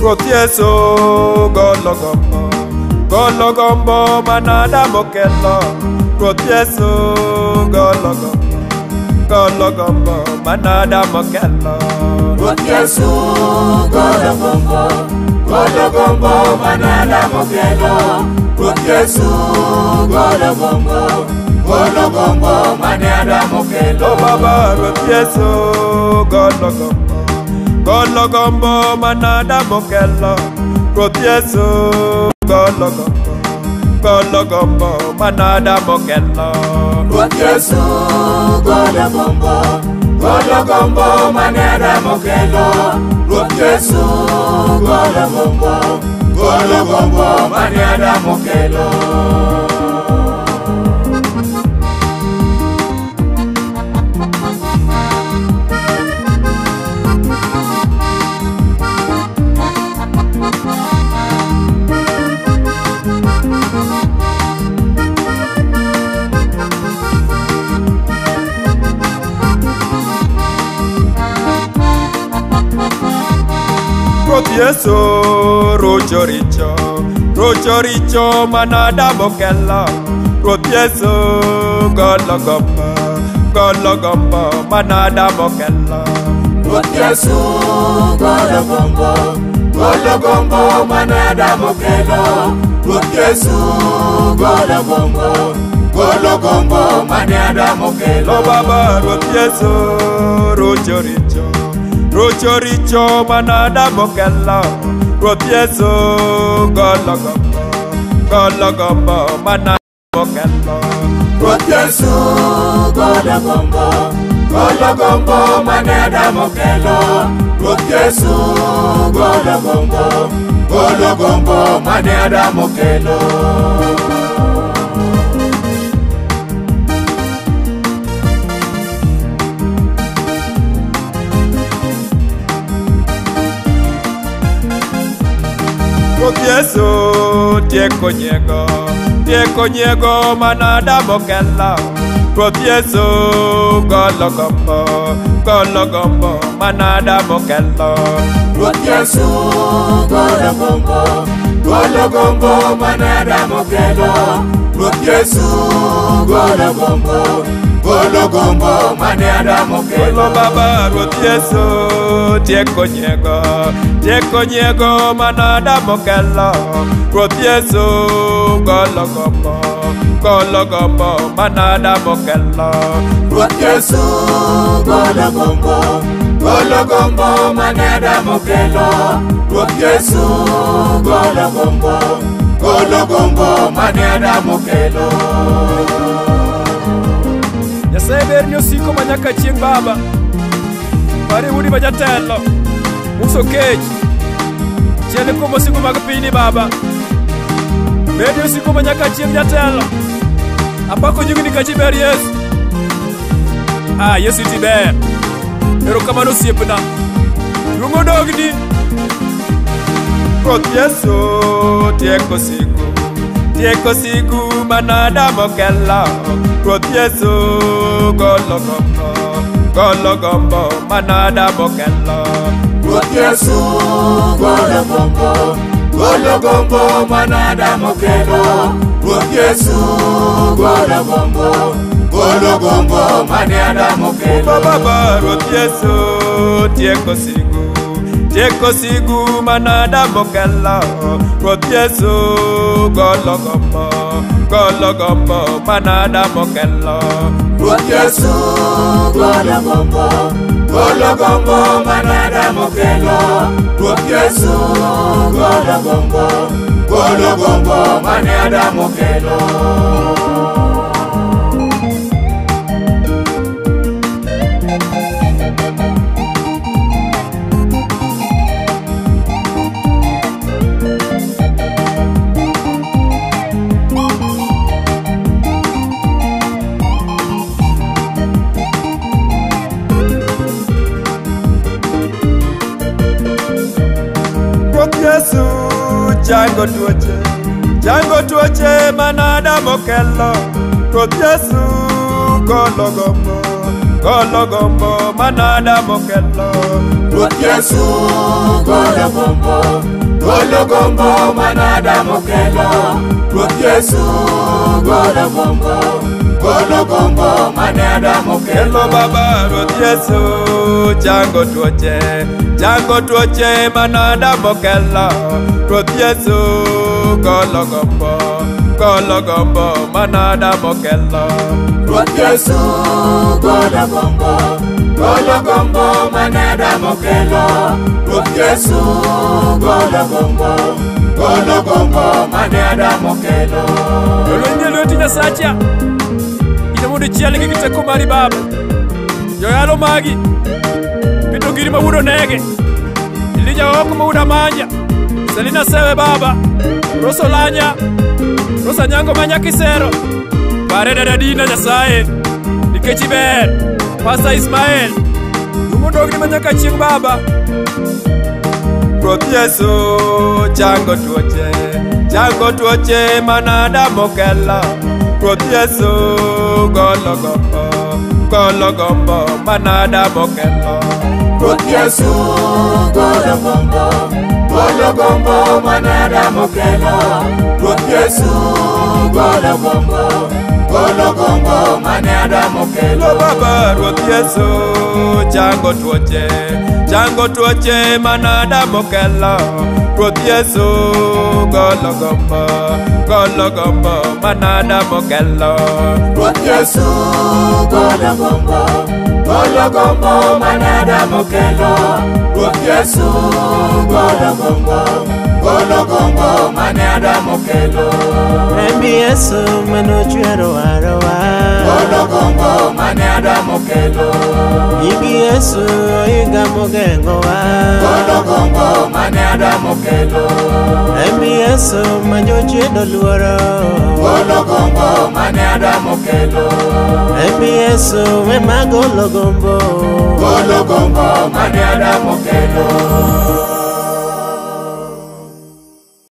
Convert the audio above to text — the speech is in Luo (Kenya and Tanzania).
Ruoth Yesu golo gombo manada mokelo. Ruoth Yesu golo gombo manada mokelo. Ruoth Yesu golo gombo manada mokelo. Ruoth Yesu golo gombo manada mokelo. Oh Baba, Ruoth Yesu golo gombo manada mokelo. Ruoth Yesu golo gombo manada mokelo. Ruoth Yesu golo gombo manada mokelo. Ruoth Yesu golo gombo manada mokelo. Ruoth Yesu rocho richo manada mokelo. Ruoth Yesu golo gombo manada mokelo. Ruoth Yesu golo gombo manada mokelo. Ruoth Yesu golo gombo manada mokelo. Oh Baba, Ruoth Yesu rocho richo manada mokelo. Ruoth Yesu golo gombo manada mokelo. Ruoth Yesu golo gombo manada mokelo. Ruoth Yesu golo gombo manada mokelo. Ruoth Yesu tieko nyiego manada mokelo. Ruoth Yesu golo gombo manada mokelo. Ruoth Yesu golo gombo manada mokelo. Ruoth Yesu golo gombo manada mokelo. Oh Baba, Ruoth Yesu tieko nyiego manada mokelo. Ruoth Yesu golo gombo manada mokelo. Ruoth Yesu golo gombo manada mokelo. Ruoth Yesu golo gombo manada mokelo. Nyasaye ber ni osiko manyaka chieng' Baba. Pare udi majatelo uso kech chiele kuom osiko mag piny Baba. Ber ni osiko manyaka chieng' jatelo. Apako nyingi nikech iber Yesu. Yesu iti ber. Erokamano osiepna. Duong' odogni. Ruoth Yesu tieko siku manada mokelo. Ruoth Yesu golo gombo manada mokelo. Ruoth Yesu golo gombo manada mokelo. Ruoth Yesu golo gombo manada mokelo. Baba, Ruoth Yesu tieko siku manada mokelo. Ruoth Yesu golo gombo manada mokelo. Ruoth Yesu golo gombo manada mokelo. Ruoth Yesu golo gombo manada mokelo. Ruoth Yesu chango tuoche manada mokelo. Ruoth Yesu golo gombo manada mokelo. Ruoth Yesu golo gombo golo gombo mane Adam okelo. Ruoth Yesu golo gombo mane Adam okelo. Baba Ruoth Yesu chango tuoche mane Adam okelo. Ruoth Yesu golo gombo mane Adam okelo. Ruoth Yesu golo gombo mane Adam okelo. Ruoth Yesu golo gombo mane Adam okelo. Lwenye lweti Nyasacha ina mundu chiali kikiteko mari Baba. Yoyalo magi pito giri mawudo nege ilija oko mawuda manja Selina sewe Baba Roso lanya Rosa nyango manya kisero Bareda dadina Nyasaye Nikechi ber Pastor Ismael Numundo giri manya kaching Baba. Ruoth Yesu chango tuoche mane Adam okelo. Ruoth Yesu golo gombo mane Adam okelo. Ruoth Yesu golo gombo mane Adam okelo. Ruoth Yesu golo gombo mane Adam okelo. Baba Ruoth Yesu chango tuoche mane Adam okelo. Ruoth Yesu golo gombo mane Adam okelo. Ruoth Yesu golo gombo mane Adam okelo. Ruoth Yesu golo gombo mane Adam okelo. Rembi Yesu manochwero arowa. Golo gombo mane Adam okelo. Ibi Yesu igamo gengowa. Golo gombo mane Adam okelo. Rembi Yesu manyochedo luoro. Golo gombo mane Adam okelo. Rembi Yesu ema golo gombo. Golo gombo mane Adam okelo.